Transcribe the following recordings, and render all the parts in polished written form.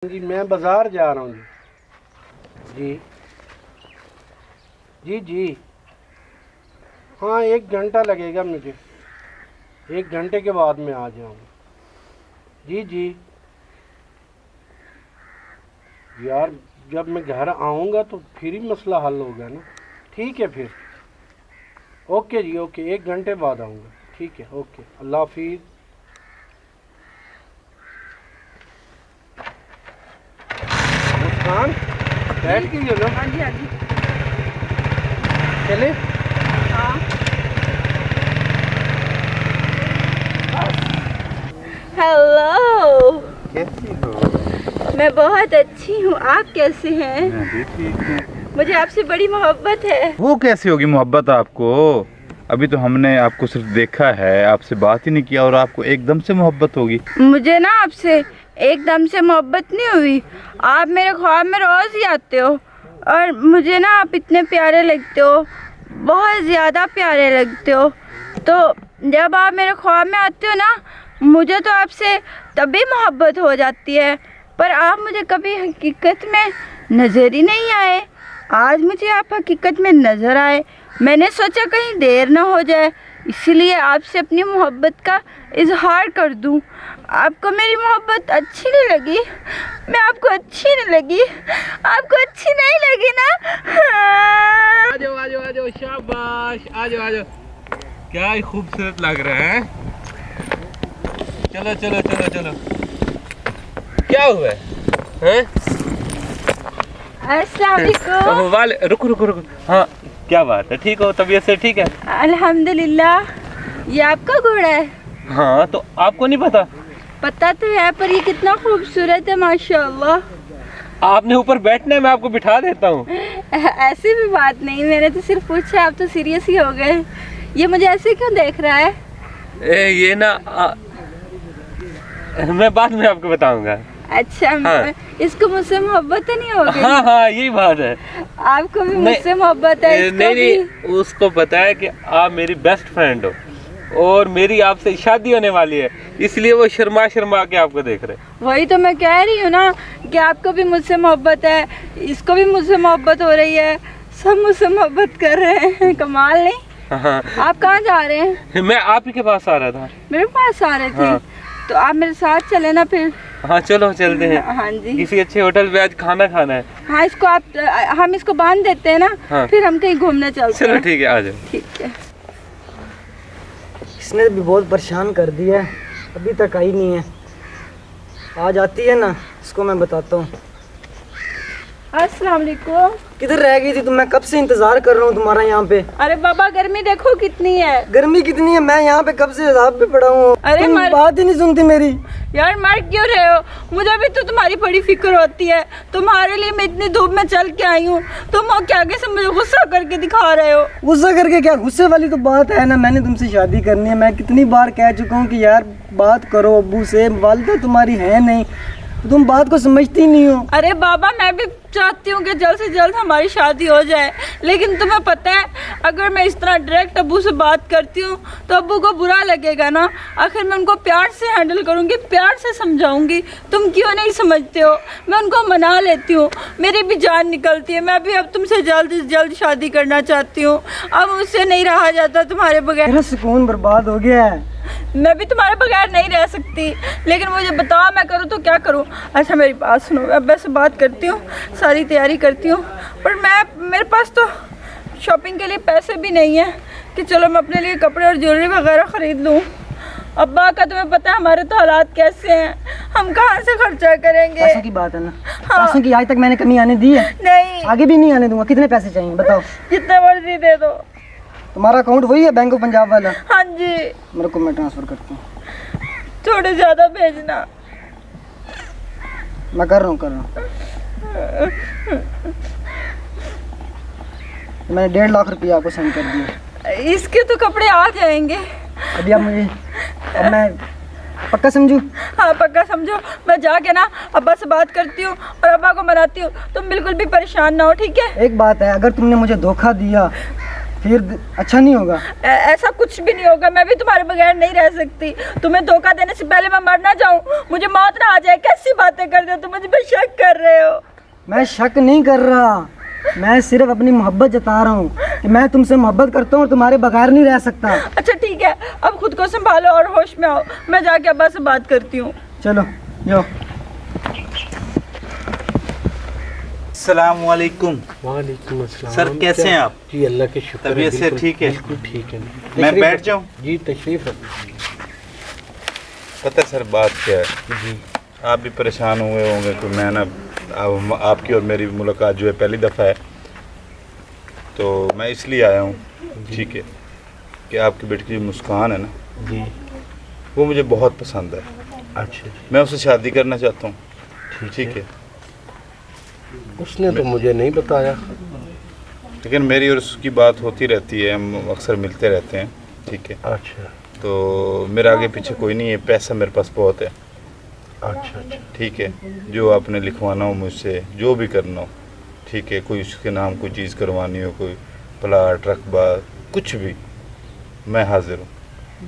जी मैं बाज़ार जा रहा हूँ जी। जी जी जी हाँ 1 घंटा लगेगा मुझे, 1 घंटे के बाद मैं आ जाऊँगा। जी जी यार जब मैं घर आऊँगा तो फिर ही मसला हल होगा ना। ठीक है फिर ओके जी ओके, 1 घंटे बाद आऊँगा। ठीक है ओके, अल्लाह हाफिज़। मुस्कान बैठ गई हो ना? हाँ जी हाँ जी। चले हाँ हेलो, कैसी हो? मैं बहुत अच्छी हूँ। आप कैसे हैं? मैं भी ठीक हूँ। मुझे आपसे बड़ी मोहब्बत है। वो कैसी होगी मोहब्बत आपको? अभी तो हमने आपको सिर्फ देखा है, आपसे बात ही नहीं किया और आपको एकदम से मोहब्बत होगी। मुझे ना आपसे एकदम से मोहब्बत नहीं हुई। आप मेरे ख्वाब में रोज़ ही आते हो और मुझे ना आप इतने प्यारे लगते हो, बहुत ज़्यादा प्यारे लगते हो। तो जब आप मेरे ख्वाब में आते हो ना, मुझे तो आपसे तभी मोहब्बत हो जाती है। पर आप मुझे कभी हकीकत में नज़र ही नहीं आए। आज मुझे आप हकीकत में नज़र आए। मैंने सोचा कहीं देर ना हो जाए, इसीलिए आपसे अपनी मोहब्बत का इजहार कर दूं। आपको मेरी मोहब्बत अच्छी नहीं लगी? मैं आपको अच्छी नहीं लगी? आपको अच्छी नहीं लगी ना? हाँ। आजो आजो आजो, शाबाश, आजो आजो। क्या ही खूबसूरत लग रहा है। चलो चलो चलो चलो। क्या हुआ है? अस्सलाम वालेकुम। वाले रुको रुको रुको। हाँ क्या बात है, ठीक हो? तबीयत से ठीक है? अल्हम्दुलिल्लाह। ये आपका घोड़ा है? हाँ तो आपको नहीं पता? पता तो है, पर ये कितना खूबसूरत है माशाल्लाह। आपने ऊपर बैठना है, मैं आपको बिठा देता हूँ। ऐसी भी बात नहीं, मैंने तो सिर्फ पूछा, आप तो सीरियस ही हो गए। ये मुझे ऐसे क्यों देख रहा है? ये ना मैं बाद में आपको बताऊंगा। अच्छा हाँ। इसको मुझसे मोहब्बत नहीं हो गई? हाँ हाँ यही बात है। आपको भी मुझसे मोहब्बत है? इसको नहीं भी? नहीं, उसको पता है कि आप मेरी बेस्ट फ्रेंड हो और मेरी आपसे शादी होने वाली है, इसलिए वो शर्मा शर्मा के आपको देख रहे हैं। वही तो मैं कह रही हूँ ना कि आपको भी मुझसे मोहब्बत है, इसको भी मुझसे मोहब्बत हो रही है, सब मुझसे मोहब्बत कर रहे हैं। कमाल नहीं? हाँ आप कहाँ जा रहे हैं? मैं आप ही के पास आ रहा था। मेरे पास आ रहे थे? हाँ। तो आप मेरे साथ चले ना फिर। हाँ चलो चलते हैं। हाँ जी। किसी अच्छे होटल पे आज खाना खाना है। हाँ इसको आप, हम इसको बांध देते हैं ना। हाँ। फिर हम कहीं घूमने चलते चलो हैं। ठीक है, आ जाओ। ठीक है। इसने भी बहुत परेशान कर दिया है, अभी तक आई नहीं है। आज आती है ना, इसको मैं बताता हूँ। अस्सलाम वालेकुम। किधर रह गई थी तुम? मैं कब से इंतजार कर रहा हूँ तुम्हारा यहाँ पे। अरे बाबा गर्मी देखो कितनी है। गर्मी कितनी है? मैं यहाँ पे कब से अजाब पे पड़ा हूँ। अरे तुम बात ही नहीं सुनती मेरी। यार मर क्यों रहे हो? मुझे भी तो तुम्हारी बड़ी फिक्र होती है। तुम्हारे लिए मैं इतनी धूप में चल के आई हूँ, तुम क्या आगे से मुझे गुस्सा करके दिखा रहे हो। गुस्सा करके क्या? गुस्से वाली तो बात है ना, मैंने तुमसे शादी करनी है। मैं कितनी बार कह चुका हूँ कि यार बात करो अब्बू से, वालिदा तुम्हारी है नहीं, तुम बात को समझती नहीं हो। अरे बाबा मैं भी चाहती हूँ कि जल्द से जल्द हमारी शादी हो जाए, लेकिन तुम्हें पता है अगर मैं इस तरह डायरेक्ट अब्बू से बात करती हूँ तो अब्बू को बुरा लगेगा ना। आखिर मैं उनको प्यार से हैंडल करूँगी, प्यार से समझाऊँगी। तुम क्यों नहीं समझते हो? मैं उनको मना लेती हूँ, मेरी भी जान निकलती है। मैं भी अब तुमसे जल्द से जल्द शादी करना चाहती हूँ। अब मुझसे नहीं रहा जाता तुम्हारे बगैर। मेरा सुकून बर्बाद हो गया है। मैं भी तुम्हारे बगैर नहीं रह सकती, लेकिन मुझे बताओ मैं करूँ तो क्या करूँ? अच्छा मेरी बात सुनो, अब वैसे बात करती हूँ, सारी तैयारी करती हूँ, पर मेरे पास तो शॉपिंग के लिए पैसे भी नहीं है कि चलो मैं अपने लिए कपड़े और ज्वेलरी वगैरह ख़रीद लूँ। अब्बा का तुम्हें पता है हमारे तो हालात कैसे हैं, हम कहाँ से खर्चा करेंगे? पैसों की बात है ना। हाँ। पैसों की आज तक मैंने कमी आने दी है? नहीं। आगे भी नहीं आने दूंगा। कितने पैसे चाहिए बताओ? जितने मर्जी दे दो। तुम्हारा अकाउंट वही है बैंक ऑफ पंजाब वाला? हाँ जी। मेरे को मैं ट्रांसफर करती हूँ। थोड़े ज़्यादा भेजना। मैं कर रहा हूँ मैंने 1.5 लाख रुपया आपको सेंड कर दिया। इसके तो कपड़े आ जाएंगे। अभी आप मुझे, अब मैं पक्का समझूँ? हाँ पक्का समझो। मैं जाके ना अब्बा से बात करती हूँ और अब्बा को मनाती हूँ। तुम बिल्कुल भी परेशान ना हो, ठीक है? एक बात है, अगर तुमने मुझे धोखा दिया फिर अच्छा नहीं होगा। ऐसा कुछ भी नहीं होगा, मैं भी तुम्हारे बगैर नहीं रह सकती। तुम्हें धोखा देने से पहले मैं मर ना जाऊं, मुझे मौत ना आ जाए। कैसी बातें कर रहे हो तुम, मुझे पे शक कर रहे हो। मैं शक नहीं कर रहा, मैं सिर्फ अपनी मोहब्बत जता रहा हूँ कि मैं तुमसे मोहब्बत करता हूँ और तुम्हारे बगैर नहीं रह सकता। अच्छा ठीक है, अब खुद को संभालो और होश में आओ। मैं जाके अब्बा से बात करती हूँ। चलो जाओ। अस्सलामुअलैकुम। वालेकुम अस्सलाम। सर कैसे हैं आप? जी अल्लाह के शुक्र है, तबीयत से बिल्कुल- ठीक है? बिल्कुल ठीक है। मैं तशरीफ बैठ रखिए। जाऊं? जी तशरीफ है। पता है सर बात क्या है, जी आप भी परेशान हुए होंगे कि मैं ना आपकी और मेरी मुलाकात जो है पहली दफ़ा है, तो मैं इसलिए आया हूँ, ठीक है, कि आपकी बेटी की जो मुस्कान है ना, जी वो मुझे बहुत पसंद है। अच्छा जी मैं उससे शादी करना चाहता हूँ, ठीक है, उसने तो मुझे नहीं बताया। लेकिन मेरी और उसकी बात होती रहती है, हम अक्सर मिलते रहते हैं, ठीक है। अच्छा तो मेरे आगे पीछे कोई नहीं है, पैसा मेरे पास बहुत है, अच्छा अच्छा ठीक है। जो आपने लिखवाना हो मुझसे, जो भी करना हो, ठीक है, कोई उसके नाम कोई चीज़ करवानी हो, कोई प्लाट रकबा कुछ भी, मैं हाजिर हूँ,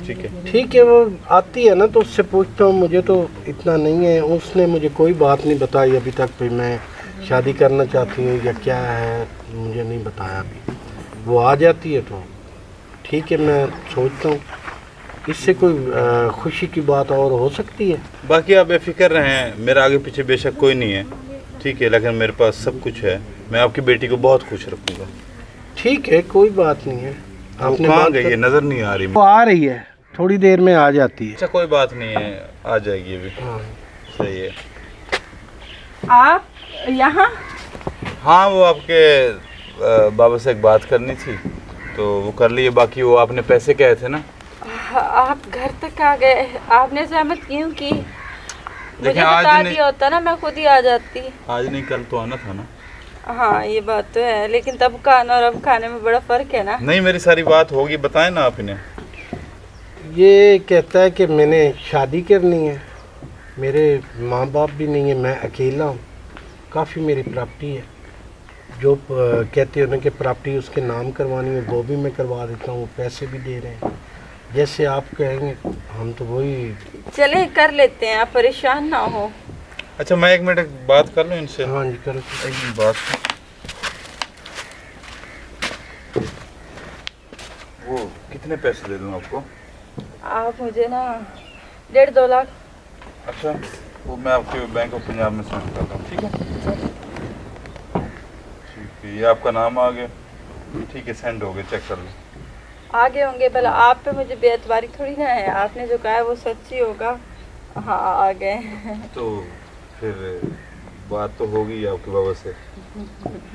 ठीक है। ठीक है, वो आती है ना तो उससे पूछता हूँ। मुझे तो इतना नहीं है, उसने मुझे कोई बात नहीं बताई अभी तक भी मैं शादी करना चाहती हूँ या क्या है, मुझे नहीं बताया अभी। वो आ जाती है तो ठीक है, मैं सोचता हूँ इससे कोई खुशी की बात और हो सकती है। बाकी आप बेफिक्र रहें, मेरे आगे पीछे बेशक कोई नहीं है, ठीक है, लेकिन मेरे पास सब कुछ है। मैं आपकी बेटी को बहुत खुश रखूँगा। ठीक है, कोई बात नहीं है। आपने कहाँ गई है? नज़र नहीं आ रही। वो आ रही है, थोड़ी देर में आ जाती है। अच्छा कोई बात नहीं है, आ जाएगी अभी। हाँ सही है। आप यहाँ? हाँ वो आपके बाबा से एक बात करनी थी, तो वो कर लिए। बाकी वो आपने पैसे कहे थे ना, आप घर तक आ गए, आपने जहमत क्यों की? मुझे देखिए, आज बता नहीं- दिया होता ना, मैं खुद ही आ जाती। आज नहीं कल तो आना था ना। हाँ ये बात तो है, लेकिन तब खाना और अब खाने में बड़ा फर्क है ना। नहीं मेरी सारी बात होगी, बताएं ना आप इन्हें। ये कहता है कि मैंने शादी करनी है, मेरे माँ बाप भी नहीं है, मैं अकेला हूँ, काफ़ी मेरी प्रॉपर्टी है। जो कहते हो ना कि प्रॉपर्टी उसके नाम करवानी है, वो भी मैं करवा देता हूँ, वो पैसे भी दे रहे हैं। जैसे आप कहेंगे हम तो वही। चले कर लेते हैं, आप परेशान ना हो। अच्छा मैं एक मिनट बात कर लूँ इनसे। हाँ जी करो। एक मिनट बात। वो कितने पैसे दे दूँ आपको? आप मुझे ना 1.5-2 लाख। अच्छा वो मैं आपके बैंक ऑफ पंजाब में सेंड करता हूँ, ठीक है। ठीक है, ये आपका नाम आ गया, ठीक है, सेंड हो गया, चेक कर लो। आगे होंगे भला, आप पे मुझे बेएतबारी थोड़ी ना है, आपने जो कहा है वो सच ही होगा। हाँ आ गए। तो फिर बात तो होगी आपके बाबा से,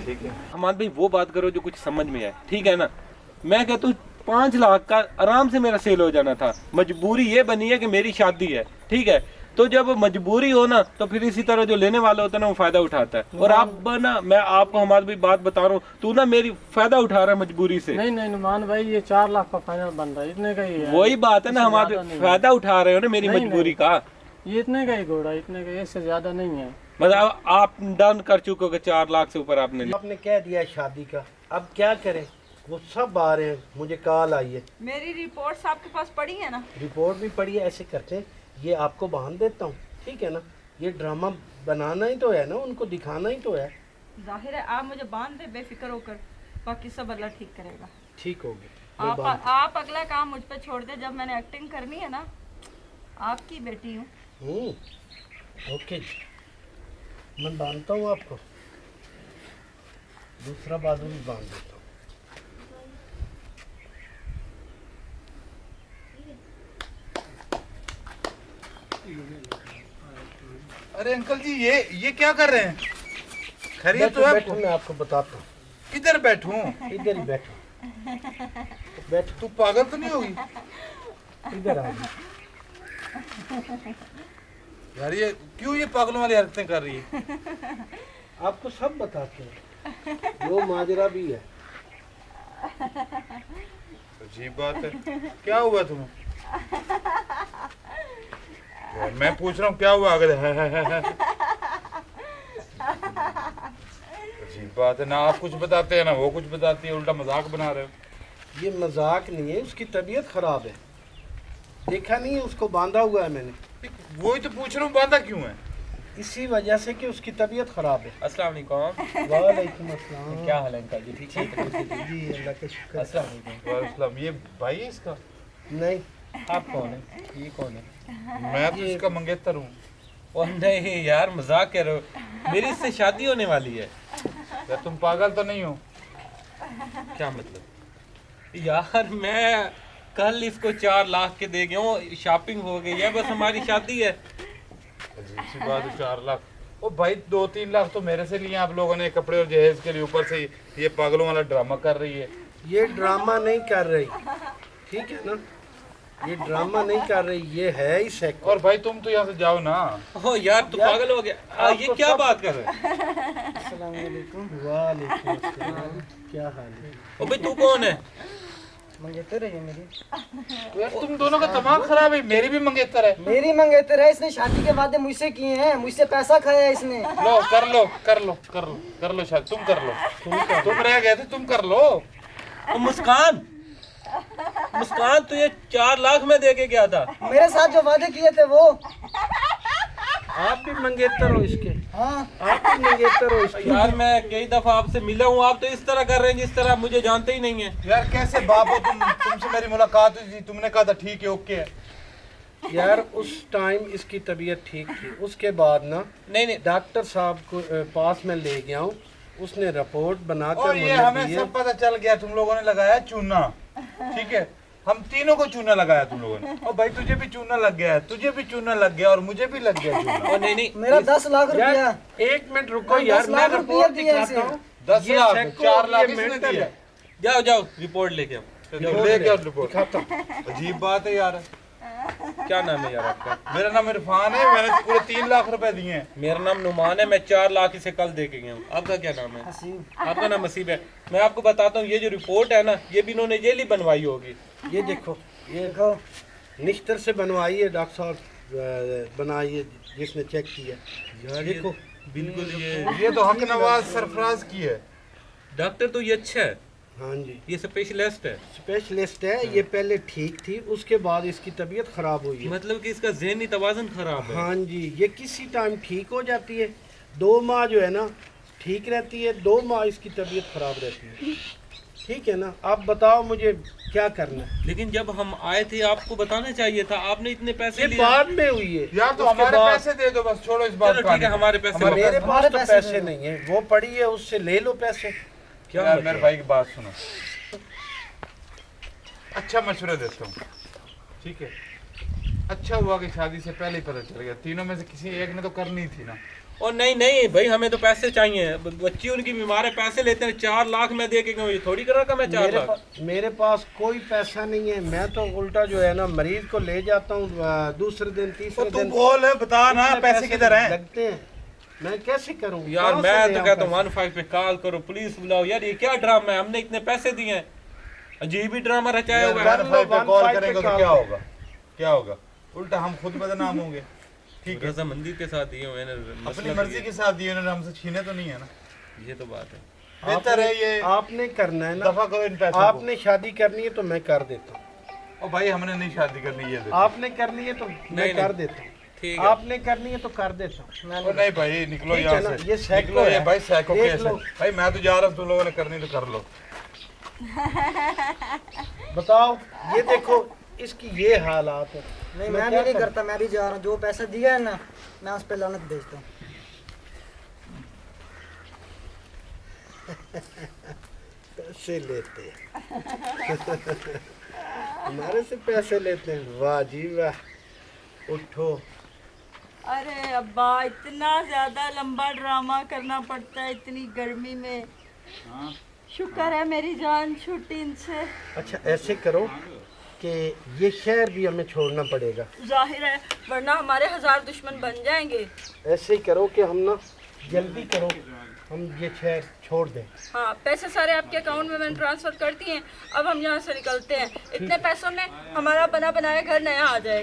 ठीक है। हमाद भाई वो बात करो जो कुछ समझ में आए, ठीक है ना। मैं कहता हूँ 5 लाख का आराम से मेरा सेल हो जाना था। मजबूरी ये बनी है कि मेरी शादी है, ठीक है। तो जब मजबूरी हो ना तो फिर इसी तरह जो लेने वाला होता है ना वो फायदा उठाता है। और आप ना, मैं आपको हमारे भी बात बता रहा हूँ, तू ना मेरी फायदा उठा रहा है मजबूरी से। नहीं नहीं नुमान भाई, ये 4 लाख का फाइनल बन रहा है, इतने का ही है। वही बात है ना, हमारे फायदा उठा रहे हो ना मेरी नहीं, मजबूरी का। ये इतने का ही घोड़ा, इतने का, इससे ज्यादा नहीं है। मतलब आप डन कर चुके हो कि 4 लाख से ऊपर आपने लिया। आपने कह दिया शादी का, अब क्या करें? वो सब आ रहे हैं, मुझे कॉल आई है। मेरी रिपोर्ट्स आपके पास पड़ी है ना? रिपोर्ट भी पड़ी है। ऐसे करते हैं, ये आपको बांध देता हूँ, ठीक है ना। ये ड्रामा बनाना ही तो है ना, उनको दिखाना ही तो है। जाहिर है, आप मुझे बांध दे बेफिक्र होकर, बाकी सब अल्लाह ठीक करेगा। ठीक हो गया। आप अगला काम मुझ पे छोड़ दे। जब मैंने एक्टिंग करनी है ना, आपकी बेटी हूँ। ओके जी, मैं बांधता हूँ आपको, दूसरा बाजू भी बांध देता हूँ। अरे अंकल जी ये क्या कर रहे हैं? खैरियत तो है? बैठो, मैं आपको बताता हूँ। किधर बैठूं? इधर ही बैठो। बैठ, तू पागल तो नहीं होगी इधर आ। यार? ये क्यों ये पागलों वाली हरकतें कर रही है? आपको सब बताते हैं, वो माजरा भी है। अजीब बात है, क्या हुआ तुम्हें? यार मैं पूछ रहा हूँ क्या हुआ? अगर है। अजीब बात है ना, आप कुछ बताते हैं ना वो कुछ बताती है, उल्टा मजाक बना रहे हो। ये मजाक नहीं है, उसकी तबीयत खराब है। देखा नहीं है उसको बांधा हुआ है मैंने। वही तो पूछ रहा हूँ, बांधा क्यों है? इसी वजह से कि उसकी तबीयत खराब है। अस्सलाम वालेकुम। वालेकुम अस्सलाम। क्या हाल है अंकल जी? ठीक है। जी अल्लाह का शुक्र। अस्सलाम वालेकुम। वालेकुम, ये भाई है इसका? नहीं, आप कौन है? ये कौन है? मैं तो इसका मंगेतर हूँ। ओ नहीं यार, मजाक कर रहे हो, मेरी इससे शादी होने वाली है। क्या तुम पागल तो नहीं हो? क्या मतलब? यार मैं कल इसको 4 लाख के दे गया हूँ, शॉपिंग हो गई है, बस हमारी शादी है। अजीब सी बात है, 4 लाख। ओ भाई 2-3 लाख तो मेरे से लिए आप लोगों ने कपड़े और जहेज के लिए, ऊपर से ये पागलों वाला ड्रामा कर रही है। ये ड्रामा नहीं कर रही, ठीक है ना, ये ड्रामा नहीं कर रही, ये है ही सेक्स। और भाई तुम तो यहाँ से जाओ ना। ओ यार तू पागल हो गया। ये क्या बात कर रहे हैं? अस्सलाम वालेकुम। वालेकुम अस्सलाम, क्या हाल है? ओ भाई तू कौन है? मंगेतर है ये मेरी। यार तुम दोनों का दिमाग खराब है, मेरी भी मंगेतर है। मेरी मंगेतर है, इसने शादी के वादे मुझसे किए हैं, मुझसे पैसा खाया है इसने। लो कर लो कर लो कर लो कर लो, शायद तुम कर लो। तुम रह गए थे, तुम कर लो। ओ मुस्कान, मुस्कान तू ये 4 लाख में दे के गया था। मेरे साथ जो वादे किए थे वो। आप भी मंगेतर हो इसके? हाँ, आप भी मंगेतर हो इसके? यार मैं कई दफा आपसे मिला हूँ, आप तो इस तरह कर रहे हैं जिस तरह आप मुझे जानते ही नहीं है। यार कैसे बाप हो तुम? तुमसे मेरी मुलाकात हुई थी, तुमने कहा था ठीक है ओके है। यार उस टाइम इसकी तबीयत ठीक थी, उसके बाद ना नहीं नहीं, डॉक्टर साहब को पास में ले गया हूँ, उसने रिपोर्ट बनाकर और ये मुझे हमें दी है। सब पता चल गया, तुम लोगों ने लगाया चूना, ठीक है? हम तीनों को चूना लगाया तुम लोगों ने। और भाई तुझे भी चूना लग गया है, तुझे भी चूना लग गया और मुझे भी लग गया चूना। ओ नहीं नहीं, मेरा 10 लाख रुपया। यार एक मिनट रुको यार, 10 मैं लाख रिपोर्ट रुपया दिया दिखाता हूँ। 10 ये लाख, सेको, 4 लाख ये इसने मेंटल दिया। है। जाओ जाओ रिपोर्ट लेके आओ। ले क्या रिपोर्ट? दिखाता हूँ। अजीब बात है यार। क्या नाम है यार आपका? मेरा नाम इरफान है, मैंने पूरे 3 लाख रुपए दिए हैं। मेरा नाम नुमान है, मैं 4 लाख इसे कल दे के गया हूँ। आपका क्या नाम है? हसीब। आपका नाम हसीब है। मैं आपको बताता हूँ, ये जो रिपोर्ट है ना, ये भी इन्होंने जेल ही बनवाई होगी। ये देखो, ये देखो, निश्तर से बनवाई है, डॉक्टर साहब बनाई है, जिसने चेक किया। यार देखो बिल्कुल ये तो हक नवाज सरफराज की है। डॉक्टर तो ये अच्छा है, हाँ जी, ये स्पेशलिस्ट है। स्पेशलिस्ट है। ये पहले ठीक थी, उसके बाद इसकी तबीयत खराब हुई है। मतलब कि इसका ज़हनी तवाज़ुन खराब है। हाँ जी, ये किसी टाइम ठीक हो जाती है, 2 माह जो है ना ठीक रहती है, 2 माह इसकी तबीयत खराब रहती है, ठीक है ना। आप बताओ मुझे क्या करना है? लेकिन जब हम आए थे आपको बताना चाहिए था, आपने इतने पैसे ये लिए। बाद में हुई है यार तो उसके हमारे बाद- पैसे दे दो बस, छोड़ो इस बात चलो को। ठीक है, हमारे पैसे मेरे वापस। पास हमारे तो पैसे पैसे दे दो। नहीं है, वो पड़ी है, उससे ले लो पैसे। क्या यार मतलब? मेरे भाई की बात सुनो, अच्छा मशवरा देता हूँ, ठीक है? अच्छा हुआ कि शादी से पहले ही पता चल गया, तीनों में से किसी एक ने तो करनी थी ना। और नहीं नहीं भाई, हमें तो पैसे चाहिए, बच्ची उनकी बीमार है, पैसे लेते हैं। 4 लाख में दे के गया हूँ, ये थोड़ी कर रहा मैं 4 लाख। मेरे पास कोई पैसा नहीं है, मैं तो उल्टा जो है ना मरीज को ले जाता हूँ, दूसरे दिन तीसरे तू दिन बोल, बता ना इतने पैसे किधर हैं? लगते हैं, मैं कैसे करूँ? यार कहाँ से मैं ले तो आऊं कहता हूँ पैसे? 15 पे कॉल करो, पुलिस बुलाओ। यार ये क्या ड्रामा है, हमने इतने पैसे दिए हैं, अजीब ही ड्रामा रचाया हुआ है। 115 पे कॉल 115 करेंगे तो पे क्या कॉल। होगा? क्या होगा? उल्टा हम खुद बदनाम होंगे, ठीक है? रजामंदी के साथ दिए हुए हैं, अपनी मसला मर्जी ये- के साथ दिए उन्होंने, हमसे छीने तो नहीं है ना। ये तो बात है। बेहतर है ये, आपने करना है ना, दफा करो इन पैसों को। आपने शादी करनी है तो मैं कर देता हूँ, ओ भाई हमने नहीं शादी करनी, ये देखो। आपने करनी है तो मैं नहीं, कर नहीं। देता हूँ, ठीक है। आपने करनी है तो कर देता हूँ। ओ नहीं भाई निकलो ठीक यहाँ है ना, से, ये सैको निकलो ये है। भाई सैको देख केस है। लो। भाई मैं तो जा रहा हूँ, तुम लोगों ने करनी तो कर लो। बताओ, ये देखो इसकी ये हालात है। नहीं मैं मैं क्या भी नहीं करूं? करता, मैं भी जा रहा हूँ। जो पैसा दिया है ना, मैं उस पर लानत भेजता हूँ। पैसे लेते हैं हमारे से पैसे लेते हैं, वाह जी वाह। उठो, अरे अब्बा, इतना ज़्यादा लंबा ड्रामा करना पड़ता है इतनी गर्मी में। शुक्र है मेरी जान छूटी इनसे। अच्छा ऐसे करो कि ये शहर भी हमें छोड़ना पड़ेगा। जाहिर है, वरना हमारे 1000 दुश्मन बन जाएंगे। ऐसे ही करो कि हम ना जल्दी करो, हम ये शहर छोड़ दें। हाँ, पैसे सारे आपके अकाउंट में मैंने ट्रांसफ़र कर दिए हैं। अब हम यहाँ से निकलते हैं। इतने पैसों में हमारा बना बनाया घर नया आ जाएगा।